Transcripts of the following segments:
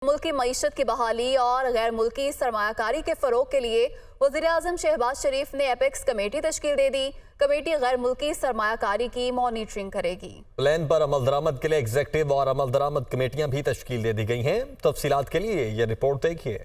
ملکی معیشت کی بحالی اور غیر ملکی سرمایہ کاری کے فروغ کے لیے وزیراعظم شہباز شریف نے ایپیکس کمیٹی تشکیل دے دی۔ کمیٹی غیر ملکی سرمایہ کاری کی مانیٹرنگ کرے گی۔ پلان پر عمل درآمد کے لیے ایگزیکٹو اور عمل درآمد کمیٹیاں بھی تشکیل دے دی گئی ہیں۔ تفصیلات کے لیے یہ رپورٹ دیکھیے۔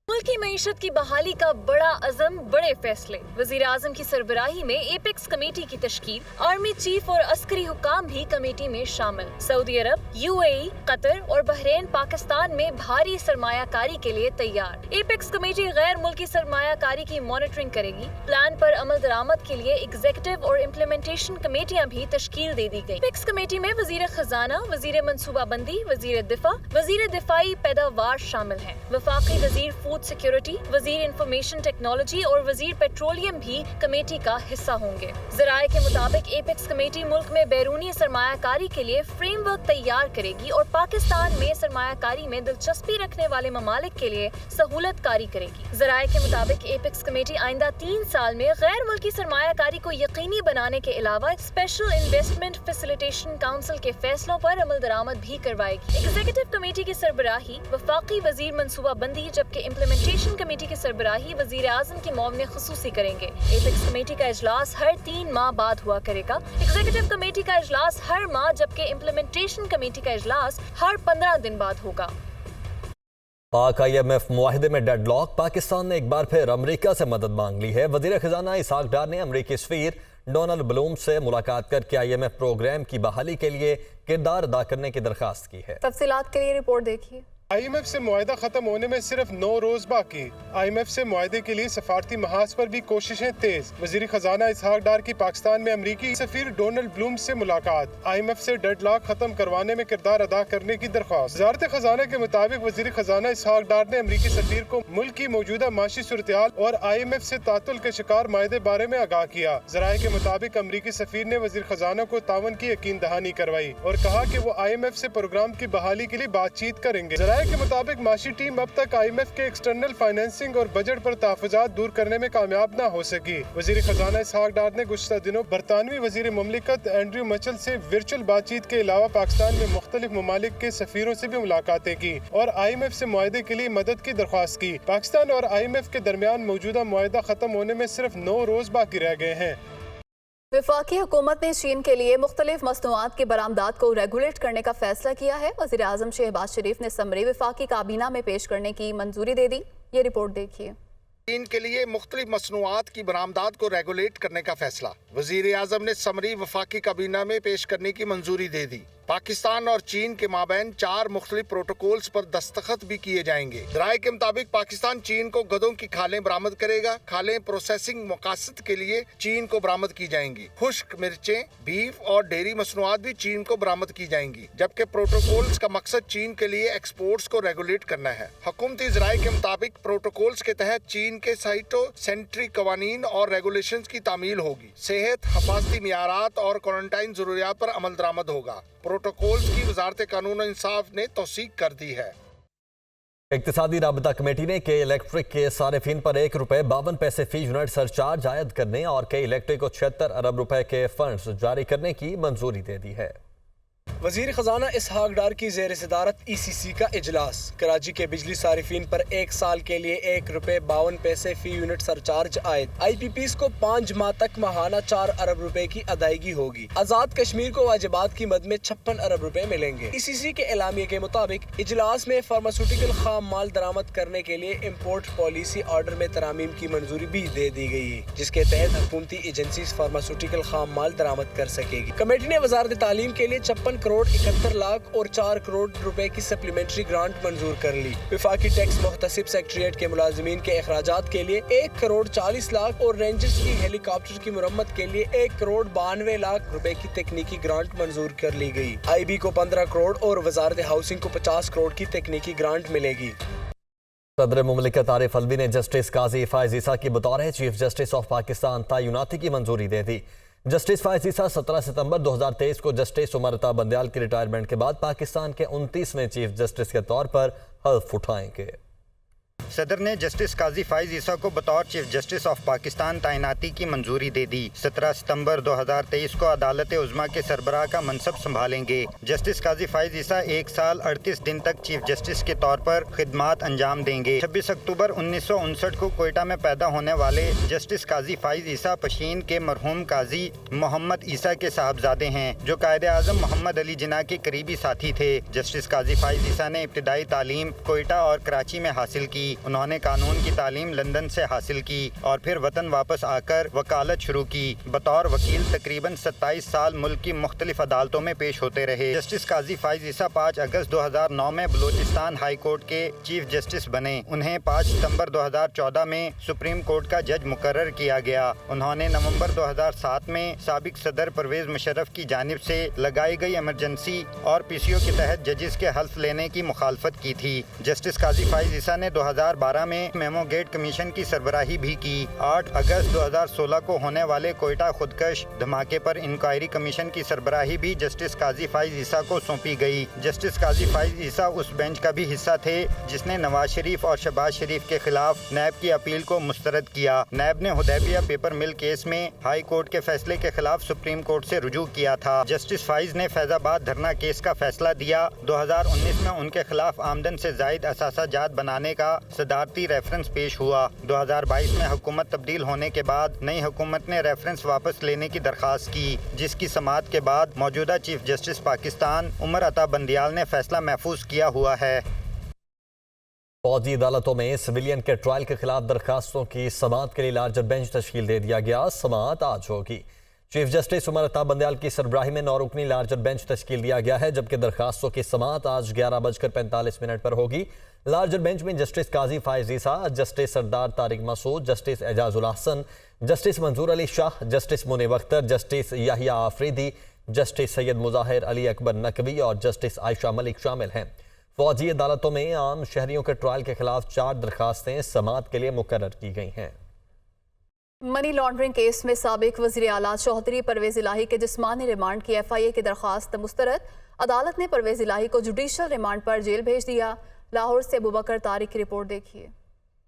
ملکی معیشت کی بحالی کا بڑا عزم، بڑے فیصلے۔ وزیراعظم کی سربراہی میں ایپیکس کمیٹی کی تشکیل، آرمی چیف اور عسکری حکام بھی کمیٹی میں شامل۔ سعودی عرب، UAE، قطر اور بحرین پاکستان میں بھاری سرمایہ کاری کے لیے تیار۔ ایپیکس کمیٹی غیر ملکی سرمایہ کاری کی مانیٹرنگ کرے گی۔ پلان پر عمل درآمد کے لیے ایگزیکٹو اور امپلیمنٹیشن کمیٹیاں بھی تشکیل دے دی گئی۔ ایپیکس کمیٹی میں وزیر خزانہ، وزیر منصوبہ بندی، وزیر دفاع، وزیر دفاعی پیداوار شامل ہیں۔ وفاقی وزیر فوڈ سیکیورٹی، وزیر انفارمیشن ٹیکنالوجی اور وزیر پیٹرولیم بھی کمیٹی کا حصہ ہوں گے۔ ذرائع کے مطابق ایپیکس کمیٹی ملک میں بیرونی سرمایہ کاری کے لیے فریم ورک تیار کرے گی اور پاکستان میں سرمایہ کاری میں دلچسپی رکھنے والے ممالک کے لیے سہولت کاری کرے گی۔ ذرائع کے مطابق ایپیکس کمیٹی آئندہ 3 سال میں غیر ملکی سرمایہ کاری کو یقینی بنانے کے علاوہ اسپیشل انویسٹمنٹ فیسیلیٹیشن کونسل کے فیصلوں پر عمل درآمد بھی کروائے گی۔ ایگزیکٹو کمیٹی کی سربراہی وفاقی وزیر منصوبہ بندی جبکہ امپلیمنٹیشن کمیٹی کی سربراہی وزیر اعظم کی معاون خصوصی کریں گے۔ ایپیکس کمیٹی کا اجلاس ہر 3 ماہ بعد ہوا کرے گا۔ ایگزیکٹو کمیٹی کا اجلاس ہر ماہ جبکہ امپلیمنٹیشن کمیٹی کا اجلاس ہر 15 دن بعد ہوگا۔ پاک IMF معاہدے میں ڈیڈ لاک، پاکستان نے ایک بار پھر امریکہ سے مدد مانگ لی ہے۔ وزیر خزانہ اسحاق ڈار نے امریکی سفیر ڈونلڈ بلوم سے ملاقات کر کے IMF پروگرام کی بحالی کے لیے کردار ادا کرنے کی درخواست کی ہے۔ تفصیلات کے لیے رپورٹ دیکھیے۔ IMF سے معاہدہ ختم ہونے میں صرف 9 روز باقی۔ IMF سے معاہدے کے لیے سفارتی محاذ پر بھی کوششیں تیز۔ وزیر خزانہ اسحاق ڈار کی پاکستان میں امریکی سفیر ڈونلڈ بلوم سے ملاقات، IMF سے ڈیڈ لاک ختم کروانے میں کردار ادا کرنے کی درخواست۔ وزارت خزانہ کے مطابق وزیر خزانہ اسحاق ڈار نے امریکی سفیر کو ملک کی موجودہ معاشی صورتحال اور IMF سے تعطل کے شکار معاہدے بارے میں آگاہ کیا۔ ذرائع کے مطابق امریکی سفیر نے وزیر خزانہ کو تعاون کی یقین دہانی کروائی اور کہا کہ وہ IMF سے پروگرام کی بحالی کے لیے بات چیت کریں گے۔ ذرائع کے مطابق معاشی ٹیم اب تک IMF کے ایکسٹرنل فائنینسنگ اور بجٹ پر تحفظات دور کرنے میں کامیاب نہ ہو سکی۔ وزیر خزانہ اسحاق ڈار نے گزشتہ دنوں برطانوی وزیر مملکت اینڈریو مچل سے ورچوئل بات چیت کے علاوہ پاکستان میں مختلف ممالک کے سفیروں سے بھی ملاقاتیں کی اور IMF سے معاہدے کے لیے مدد کی درخواست کی۔ پاکستان اور IMF کے درمیان موجودہ معاہدہ ختم ہونے میں صرف 9 روز باقی رہ گئے ہیں۔ وفاقی حکومت نے چین کے لیے مختلف مصنوعات کی برآمدات کو ریگولیٹ کرنے کا فیصلہ کیا ہے۔ وزیر اعظم شہباز شریف نے سمری وفاقی کابینہ میں پیش کرنے کی منظوری دے دی۔ یہ رپورٹ دیکھیے۔ چین کے لیے مختلف مصنوعات کی برآمدات کو ریگولیٹ کرنے کا فیصلہ وزیر اعظم نے سمری وفاقی کابینہ میں پیش کرنے کی منظوری دے دی۔ پاکستان اور چین کے مابین 4 مختلف پروٹوکولز پر دستخط بھی کیے جائیں گے۔ ذرائع کے مطابق پاکستان چین کو گدوں کی کھالیں برآمد کرے گا۔ کھالیں پروسیسنگ مقاصد کے لیے چین کو برآمد کی جائیں گی۔ خشک مرچیں، بیف اور ڈیری مصنوعات بھی چین کو برآمد کی جائیں گی، جبکہ پروٹوکولز کا مقصد چین کے لیے ایکسپورٹس کو ریگولیٹ کرنا ہے۔ حکومتی ذرائع کے مطابق پروٹوکولز کے تحت چین کے سائٹو سینٹری قوانین اور ریگولیشنز کی تعمیل ہوگی۔ صحت، حفاظتی معیارات اور کوارنٹائن ضروریات پر عمل درآمد ہوگا۔ پروٹوکولز کی وزارت قانون و انصاف نے توثیق کر دی ہے۔ اقتصادی رابطہ کمیٹی نے کے الیکٹرک کے صارفین پر ₹1.52 فی یونٹ سرچارج عائد کرنے اور کے الیکٹرک کو 76 ارب روپے کے فنڈز جاری کرنے کی منظوری دے دی ہے۔ وزیر خزانہ اسحاق ڈار کی زیر صدارت ECC کا اجلاس۔ کراچی کے بجلی صارفین پر 1 سال کے لیے ₹1.52 فی یونٹ سرچارج عائد۔ IPPs کو 5 ماہ تک ماہانہ 4 ارب روپے کی ادائیگی ہوگی۔ آزاد کشمیر کو واجبات کی مد میں 56 ارب روپے ملیں گے۔ ECC کے اعلامیے کے مطابق اجلاس میں فارماسیوٹیکل خام مال درآمد کرنے کے لیے امپورٹ پالیسی آرڈر میں ترامیم کی منظوری بھی دے دی گئی، جس کے تحت حکومتی ایجنسیز فارماسیوٹیکل خام مال درآمد کر سکے گی۔ کمیٹی نے وزارت تعلیم کے لیے 56 کروڑ 71 لاکھ اور 4 کروڑ روپے کی سپلیمنٹری گرانٹ منظور کر لی۔ وفاقی ٹیکس محتسب سیکریٹریٹ کے ملازمین کے اخراجات کے لیے 1 کروڑ 40 لاکھ اور رینجرز کی ہیلی کاپٹر کی مرمت کے لیے 1 کروڑ 92 لاکھ روپے کی تکنیکی گرانٹ منظور کر لی گئی۔ IB کو 15 کروڑ اور وزارت ہاؤسنگ کو 50 کروڑ کی تکنیکی گرانٹ ملے گی۔ صدر مملکت عارف الوی نے جسٹس قاضی فائز عیسیٰ کی بطور چیف جسٹس آف پاکستان تعیناتی کی منظوری دے دی۔ جسٹس فائز عیسیٰ 17 ستمبر 2023 کو جسٹس عمر عطا بندیال کی ریٹائرمنٹ کے بعد پاکستان کے 29ویں چیف جسٹس کے طور پر حلف اٹھائیں گے۔ सदर ने जस्टिस काजी फाइज ईसा को बतौर चीफ जस्टिस ऑफ पाकिस्तान तैनाती की मंजूरी दे दी। 17 सितंबर 2023 को अदालत उज़्मा के सरबराह का मनसब संभालेंगे। जस्टिस काजी फाइज ईसा 1 साल 38 दिन तक चीफ जस्टिस के तौर पर खिदमात अंजाम देंगे। 26 अक्टूबर 1959 को कोयटा में पैदा होने वाले जस्टिस काजी फाइज ईसा पशीन के मरहूम काजी मोहम्मद ईसा के साहबजादे हैं, जो कायदे आज़म मोहम्मद अली जिन्ना के करीबी साथी थे। जस्टिस काजी फाइज ईसा ने इब्तिदाई तालीम कोयटा और कराची में हासिल की। उन्होंने कानून की तालीम लंदन से हासिल की और फिर वतन वापस आकर वकालत शुरू की। बतौर वकील तकरीबन 27 साल मुल्क की मुख्तलिफ अदालतों में पेश होते रहे। जस्टिस काजी फाइज ईसा 5 अगस्त 2009 में बलूचिस्तान हाई कोर्ट के चीफ जस्टिस बने। उन्हें 5 सितंबर 2014 में सुप्रीम कोर्ट का जज मुकर्रर किया गया। उन्होंने नवंबर 2007 में साबिक सदर परवेज मुशर्रफ की जानिब से लगाई गई इमरजेंसी और पीसीओ के तहत जजेस के हल्फ लेने की मुखालफत की थी। जस्टिस काजी फाइज ईसा ने 2012 में मेमो गेट कमीशन की सरबराही भी की। 8 अगस्त 2016 को होने वाले कोयटा खुदकश धमाके पर इंक्वायरी कमीशन की सरबराही भी जस्टिस काजी फाइज ईसा को सौंपी गई। जस्टिस काजी फाइज ईसा उस बेंच का भी हिस्सा थे जिसने नवाज शरीफ और शहबाज शरीफ के खिलाफ नैब की अपील को मुस्तरद किया। नैब ने हुदैबिया पेपर मिल केस में हाई कोर्ट के फैसले के खिलाफ सुप्रीम कोर्ट से रुजू किया था। जस्टिस फाइज ने फैजाबाद धरना केस का फैसला दिया। 2019 में उनके खिलाफ आमदन से जायद असासा जात बनाने का सदारती रेफरेंस पेश हुआ। 2022 में हुकूमत तब्दील होने के बाद नई हुकूमत ने रेफरेंस वापस लेने की दरख्वास्त की, जिसकी समाअत के बाद मौजूदा चीफ जस्टिस पाकिस्तान उमर अता बंदियाल ने फैसला महफूज किया हुआ है। फौजी अदालतों में सिविलियन के ट्रायल के खिलाफ दरखास्तों की समाअत के लिए लार्जर बेंच तश्कील दे दिया गया। समाअत आज होगी। चीफ जस्टिस उमर अता बंदियाल की सरबराही में 9 रुकनी लार्जर बेंच तश्कील दिया गया है, जबकि दरखास्तों की समाअत आज 11:45 पर होगी। लार्जर बेंच में justice Qazi Faez Isa, justice Sardar Tariq Masood, justice Ijazul Hasan, justice Mansoor Ali Shah, justice Munib Akhtar, justice Yahya Afridi, justice Syed Mazahar Ali Akbar Naqvi और जस्टिस आयशा मलिक शामिल हैं। फौजी अदालतों में आम शहरियों के ट्रायल के खिलाफ 4 दरखास्तें समाअत के लिए मुकर्रर की गई हैं। मनी लॉन्ड्रिंग केस में साबिक वज़ीर आला चौधरी परवेज इलाही के जिस्मानी रिमांड की FIA की दरख्वास्त मुस्तरद। अदालत ने परवेज इलाही को जुडिशल रिमांड पर जेल भेज दिया। लाहौर से अबूबकर तारिक की रिपोर्ट देखिए।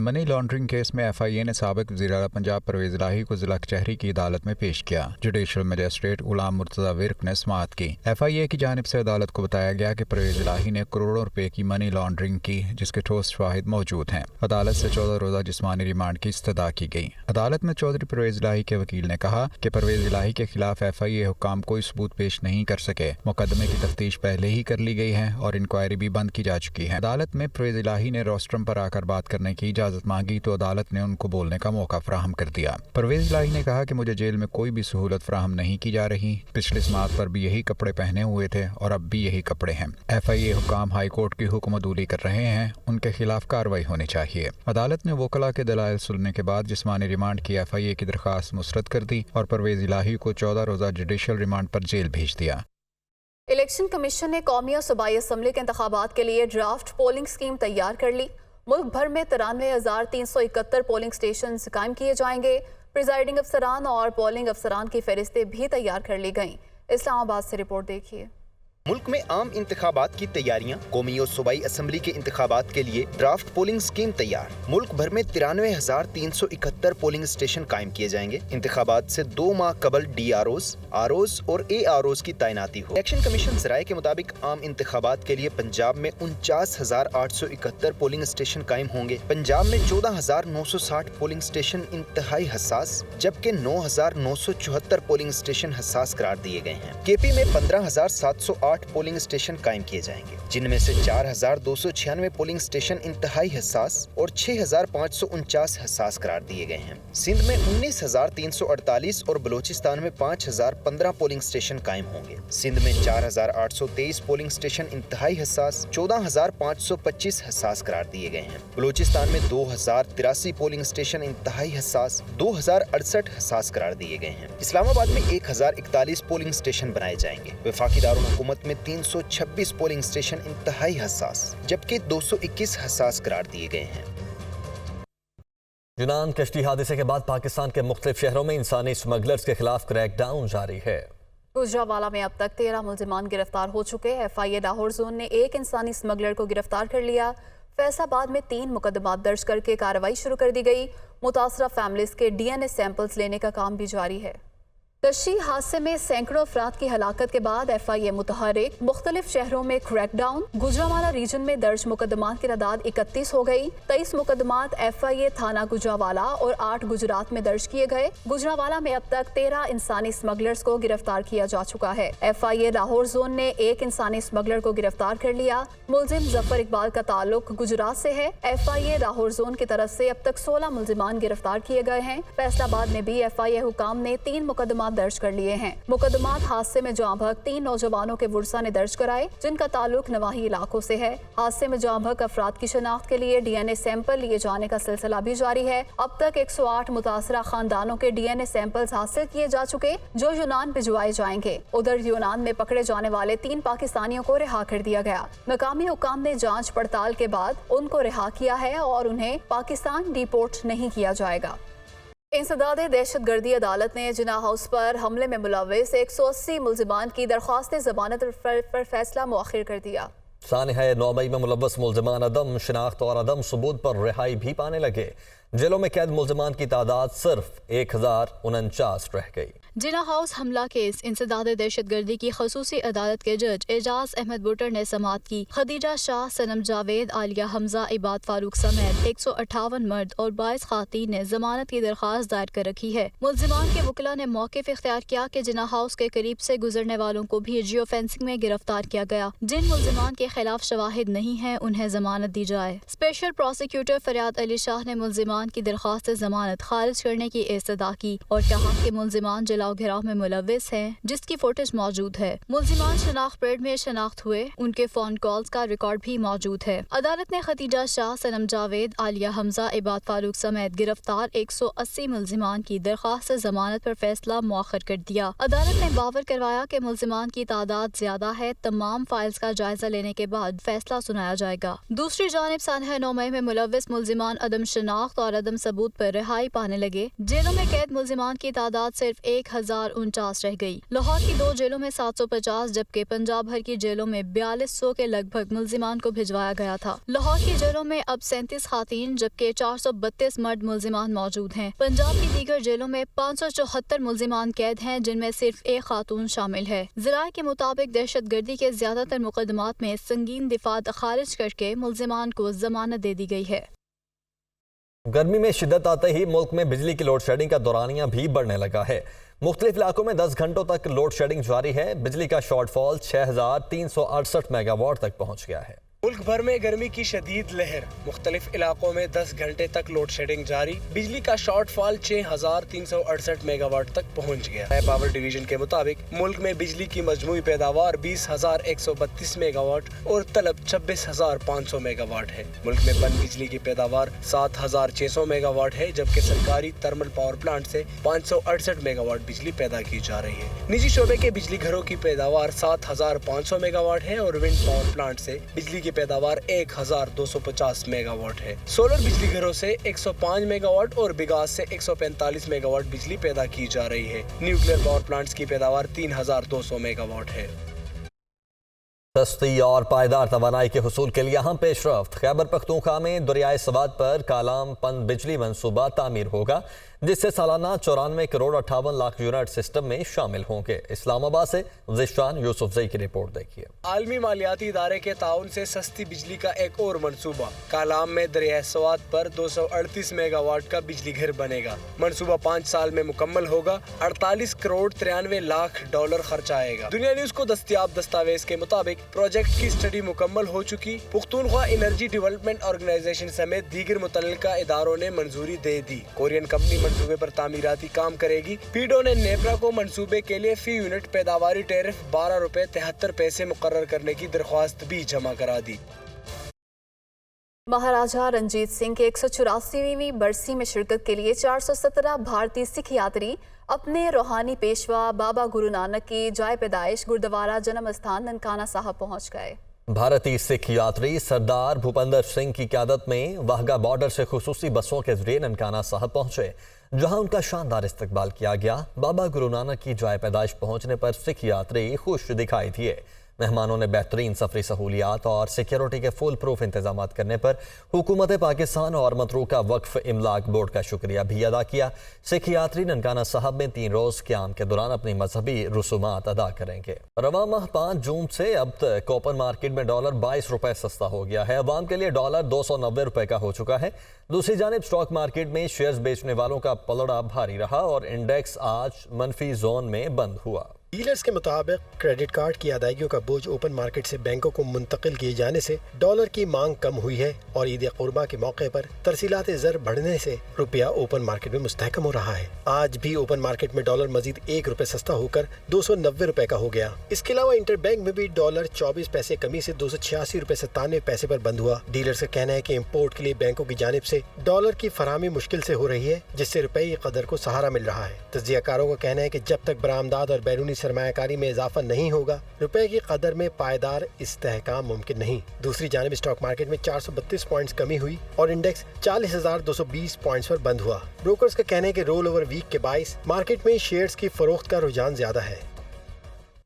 मनी लॉन्ड्रिंग केस में FIA ने साबिक वज़ीर आला पंजाब परवेज इलाही को जिला कचहरी की अदालत में पेश किया। जुडिशल मजिस्ट्रेट गुलाम मुर्तज़ा विर्क ने समाअत की। FIA की जानिब से अदालत को बताया गया कि परवेज इलाही ने करोड़ों रुपए की मनी लॉन्ड्रिंग की, जिसके ठोस शवाहिद मौजूद हैं। अदालत से 14 रोज़ा जिस्मानी रिमांड की इस्तदा की गई। अदालत में चौधरी परवेज इलाही के वकील ने कहा कि परवेज इलाही के खिलाफ FIA हुक्काम कोई सबूत पेश नहीं कर सके। मुकदमे की तफ्तीश पहले ही कर ली गई है और इंक्वायरी भी बंद की जा चुकी है। अदालत में परवेज इलाही ने रोस्ट्रम पर आकर बात करने की इजाजत मांगी तो अदालत ने उनको बोलने का मौका फराहम कर दिया। परवेज इलाही ने कहा कि मुझे जेल में कोई भी सहूलत फराहम नहीं की जा रही। पिछले समाअत पर भी यही कपड़े पहने हुए थे और अब भी यही कपड़े हैं। FIA हुक्काम हाई कोर्ट की हुक्म अदूली कर रहे हैं, उनके खिलाफ कार्रवाई होनी चाहिए। अदालत ने वकला के दलाइल सुनने के बाद जिस्मानी रिमांड की FIA की दरख्वास्त मुस्तरद कर दी और परवेज इलाही को 14 रोज़ा जुडिशल रिमांड पर जेल भेज दिया। इलेक्शन कमीशन ने कौमी और सूबाई असम्बली के इंतखाबात के लिए ड्राफ्ट पोलिंग स्कीम तैयार कर ली। मुल्क भर में 93,371 पोलिंग स्टेशन कायम किए जाएंगे। प्रिजाइडिंग अफसरान और पोलिंग अफसरान की फहरिस्तें भी तैयार कर ली गईं। इस्लामाबाद से रिपोर्ट देखिए। मुल्क में आम इंतखाबात की तैयारियां, कौमी और सूबाई असम्बली के इंतखाबात के लिए ड्राफ्ट पोलिंग स्कीम तैयार। मुल्क भर में 93,371 पोलिंग स्टेशन कायम किए जाएंगे। इंतखाबात से 2 माह कबल DROs, ROs और AROs की तैनाती हो। इलेक्शन कमीशन ज़राए के मुताबिक आम इंतखाबात के लिए पंजाब में 49,871 पोलिंग स्टेशन कायम होंगे। पंजाब में 14,960 पोलिंग स्टेशन इंतहाई हसास, जबकि 9,974 पोलिंग स्टेशन हसास करार दिए गए हैं। KP में 15,708 पोलिंग स्टेशन कायम किए जाएंगे, जिनमें से 4,296 पोलिंग स्टेशन इंतहाई हसास और 6,549 हसास करार दिए गए हैं। सिंध में 19,348 और बलूचिस्तान में 5,015 पोलिंग स्टेशन कायम होंगे। सिंध में 4,823 पोलिंग स्टेशन इंतहाई हसास, 14,525 हसास करार दिए गए हैं। बलूचिस्तान में 2,083 पोलिंग स्टेशन इंतहाई हसास, 2,068 हसास करार दिए गए हैं। इस्लामाबाद में 1,041 पोलिंग स्टेशन बनाए जाएंगे। वफाकी दारुल हुकूमत में 326 पोलिंग स्टेशन इंतहाई हसास, जबकि 221 हसास करार दिए गए हैं। यूनान कश्ती हादसे के बाद पाकिस्तान के मुख्तलिफ शहरों में इंसानी स्मगलर्स के खिलाफ क्रैकडाउन जारी है। गुजरावाला में अब तक 13 मुल्जिमान गिरफ्तार हो चुके हैं। FIA लाहौर जोन ने एक इंसानी स्मगलर को गिरफ्तार कर लिया। फैसलाबाद में 3 मुकदमा दर्ज करके कार्रवाई शुरू कर दी गई। मुतासरा फैमिलीज के DNA सैंपल्स लेने का काम भी जारी है। कशी हादसे में सैकड़ों अफराद की हलाकत के बाद FIA मुतहर्रिक, मुख्तलिफ शहरों में क्रैकडाउन। गुजरांवाला रीजन में दर्ज मुकदमात की तादाद 31 हो गई। 23 मुकदमात FIA थाना गुजरांवाला और 8 गुजरात में दर्ज किए गए। गुजरांवाला में अब तक 13 इंसानी स्मगलर्स को गिरफ्तार किया जा चुका है। FIA लाहौर जोन ने 1 इंसानी स्मगलर को गिरफ्तार कर लिया। मुलजिम जफर इकबाल का ताल्लुक गुजरात से है। FIA लाहौर जोन की तरफ से अब तक 16 मुलजिमान गिरफ्तार किए गए हैं। फैसलाबाद में भी FIA हुकाम ने 3 मुकदमा दर्ज कर लिए हैं। मुकदमात हादसे में जाँ बहक 3 नौजवानों के वुरसा ने दर्ज कराए, जिनका ताल्लुक नवाही इलाकों से है। हादसे में जाँ बहक अफराद की शनाख्त के लिए DNA सैंपल लिए जाने का सिलसिला भी जारी है। अब तक 108 मुतासरा खानदानों के DNA सैंपल्स हासिल किए जा चुके, जो यूनान भिजवाए जाएंगे। उधर यूनान में पकड़े जाने वाले 3 पाकिस्तानियों को रिहा कर दिया गया। मकामी हुकाम ने जांच पड़ताल के बाद उनको रिहा किया है और उन्हें पाकिस्तान डिपोर्ट नहीं किया जाएगा। इंसदादे दहशतगर्दी अदालत ने जिना हाउस पर हमले में मुलव्विस 180 मुलजिमान की दरख्वास्त जमानत पर फैसला मुअख्खर कर दिया। सानिहा 9 मई में मुलव्वस मुलजिमान अदम शनाख्त और अदम सबूत पर रिहाई भी पाने लगे। जेलों में कैद मुलजिमान की तादाद सिर्फ 1049 रह गई। जिना हाउस हमला केस इंसदाद दहशतगर्दी की खसूसी अदालत के जज एजाज अहमद बुटर ने समाअत की। खदीजा शाह, सनम जावेद, आलिया हमजा, इबाद फारूक समेत 158 मर्द और 22 खातीन ने जमानत की दरख्वास्त दायर कर रखी है। मुलजिमान के वकला ने मौक़िफ़ इख्तियार किया कि जिना हाउस के करीब से गुजरने वालों को भी जियो फेंसिंग में गिरफ्तार किया गया। जिन मुलजिमान के खिलाफ शवाहिद नहीं है, उन्हें जमानत दी जाए। स्पेशल प्रोसिक्यूटर फरियाद अली शाह ने मुलजिमान की दरख्वास्त जमानत खारिज करने की इस्तदा की और कहा कि मुलजिमान जलाओ घिराव में मुलव्विस हैं, जिसकी फुटेज मौजूद है। मुलजिमान शनाख्त परेड में शनाख्त हुए, उनके फोन कॉल्स का रिकॉर्ड भी मौजूद है। अदालत ने खदीजा शाह, सनम जावेद, आलिया हमजा, इबाद फारूक समेत गिरफ्तार 180 मुलजिमान की दरख्वास्त जमानत पर फैसला मुअख्खर कर दिया। अदालत ने बावर करवाया कि मुलजिमान की तादाद ज्यादा है। तमाम फाइल्स का जायजा लेने के बाद फैसला सुनाया जाएगा। दूसरी जानिब सानिहा 9 मई में मुलव्विस मुलजिमान अदम शनाख्त और अदम सबूत पर रिहाई पाने लगे। जेलों में कैद मुलजिमान की तादाद सिर्फ 1049 रह गई। लाहौर की 2 जेलों में 750 जबकि पंजाब भर की जेलों में 4200 के लगभग मुलजिमान को भिजवाया गया था। लाहौर की जेलों में अब 37 खातीन जबकि 432 मर्द मुलजिमान मौजूद हैं। पंजाब की दीगर जेलों में 574 मुलजिमान कैद हैं, जिनमें सिर्फ 1 खातून शामिल है। ज़राए के मुताबिक दहशतगर्दी के ज्यादातर मुकदमात में संगीन दिफात खारिज करके मुलजिमान को जमानत दे दी गई है। गर्मी में शिद्दत आते ही मुल्क में बिजली की लोड शेडिंग का दौरानिया भी बढ़ने लगा है। मुख्तलिफ इलाकों में 10 घंटों तक लोड शेडिंग जारी है। बिजली का शॉर्टफॉल 6368 मेगावाट तक पहुंच गया है। मुल्क भर में गर्मी की शदीद लहर, मुख्तलिफ इलाकों में 10 घंटे तक लोड शेडिंग जारी। बिजली का शॉर्टफॉल 6368 मेगावाट तक पहुंच गया है। पावर डिवीजन के मुताबिक मुल्क में बिजली की मजमूई पैदावार 20,132 मेगावाट और तलब 26,500 मेगावाट है। मुल्क में पन बिजली की पैदावार 7,600 मेगावाट है, जबकि सरकारी थर्मल पावर प्लांट से 568 मेगावाट बिजली पैदा की जा रही है। निजी शोबे के बिजली घरों की पैदावार 7,500 मेगावाट है और विंड पावर प्लांट से बिजली की पैदावार 1,250 मेगावाट है। सोलर बिजली घरों से 105 मेगावाट और बिगास से 145 मेगावाट बिजली पैदा की जा रही है। न्यूक्लियर पावर प्लांट्स की पैदावार 3,200 मेगावाट है। सस्ती और पायदार तवानाई के हुसूल के लिए अहम पेशरफ्त। खैबर पख्तूनख्वा में दरियाए सवाद पर कालाम पन बिजली मंसूबा तामीर होगा, जिससे सालाना 94 करोड़ 58 लाख यूनिट सिस्टम में शामिल होंगे। इस्लामाबाद से जिशान यूसुफजई की रिपोर्ट देखिए। आलमी मालियाती इदारे के ताउन से सस्ती बिजली का एक और मंसूबा। कालाम में दरियाए सवाद पर 238 मेगावाट का बिजली घर बनेगा। मंसूबा 5 साल में मुकम्मल होगा। 48 करोड़ 93 लाख डॉलर खर्च आएगा। दुनिया न्यूज को दस्तयाब दस्तावेज के मुताबिक प्रोजेक्ट की स्टडी मुकम्मल हो चुकी। पुख्तूनख्वा एनर्जी डेवलपमेंट ऑर्गेनाइजेशन समेत दीगर मुतल्लिका इदारों ने मंजूरी दे दी। कोरियन कंपनी मंसूबे पर तामीराती काम करेगी। पीडो ने नेपरा को मंसूबे के लिए फी यूनिट पैदावारी टैरिफ 12 रुपए 73 पैसे मुकर्रर करने की दरख्वास्त भी जमा करा दी। महाराजा रंजीत सिंह के 184वीं बरसी में शिरकत के लिए 417 भारतीय सिख यात्री अपने रूहानी पेशवा बाबा गुरु नानक की जाए पैदाइश गुरुद्वारा जन्म स्थान ननकाना साहब पहुंच गए। भारतीय सिख यात्री सरदार भूपेंद्र सिंह की क़यादत में वाहगा बॉर्डर से खुसूसी बसों के जरिए ननकाना साहब पहुंचे, जहां उनका शानदार इस्तकबाल किया गया। बाबा गुरु नानक की जाए पैदाइश पहुंचने पर सिख यात्री खुश दिखाई दिए। مہمانوں نے بہترین سفری سہولیات اور سیکیورٹی کے فل پروف انتظامات کرنے پر حکومت پاکستان اور متروکہ وقف املاک بورڈ کا شکریہ بھی ادا کیا۔ سکھ یاتری ننکانہ صاحب میں 3 روز قیام کے دوران اپنی مذہبی رسومات ادا کریں گے۔ رواں ماہ 5 جون سے اب تک اوپن مارکیٹ میں ڈالر 22 روپے سستا ہو گیا ہے۔ عوام کے لیے ڈالر 290 روپے کا ہو چکا ہے۔ دوسری جانب سٹاک مارکیٹ میں شیئرز بیچنے والوں کا پلڑا بھاری رہا اور انڈیکس آج منفی زون میں بند ہوا۔ ڈیلرز کے مطابق کریڈٹ کارڈ کی ادائیگیوں کا بوجھ اوپن مارکیٹ سے بینکوں کو منتقل کیے جانے سے ڈالر کی مانگ کم ہوئی ہے اور عید قربہ کے موقع پر ترسیلات زر بڑھنے سے روپیہ اوپن مارکیٹ میں مستحکم ہو رہا ہے۔ آج بھی اوپن مارکیٹ میں ڈالر مزید 1 روپے سستا ہو کر 290 روپے کا ہو گیا۔ اس کے علاوہ انٹر بینک میں بھی ڈالر 24 پیسے کمی سے 286 روپے 97 پیسے پر بند ہوا۔ ڈیلرز کا کہنا ہے کہ امپورٹ کے لیے بینکوں کی جانب سے ڈالر کی فراہمی مشکل سے ہو رہی ہے، جس سے روپے کی قدر کو سہارا مل رہا ہے۔ تجزیہ کاروں کا کہنا ہے کہ جب تک برآمدات اور بیرونی سرمایہ کاری میں اضافہ نہیں ہوگا، روپے کی قدر میں پائیدار استحکام ممکن نہیں۔ دوسری جانب اسٹاک مارکیٹ میں 432 پوائنٹس کمی ہوئی اور انڈیکس 40,220 پوائنٹس پر بند ہوا۔ بروکرز کا کہنا ہے کہ رول اوور ویک کے باعث مارکیٹ میں شیئرز کی فروخت کا رجحان زیادہ ہے۔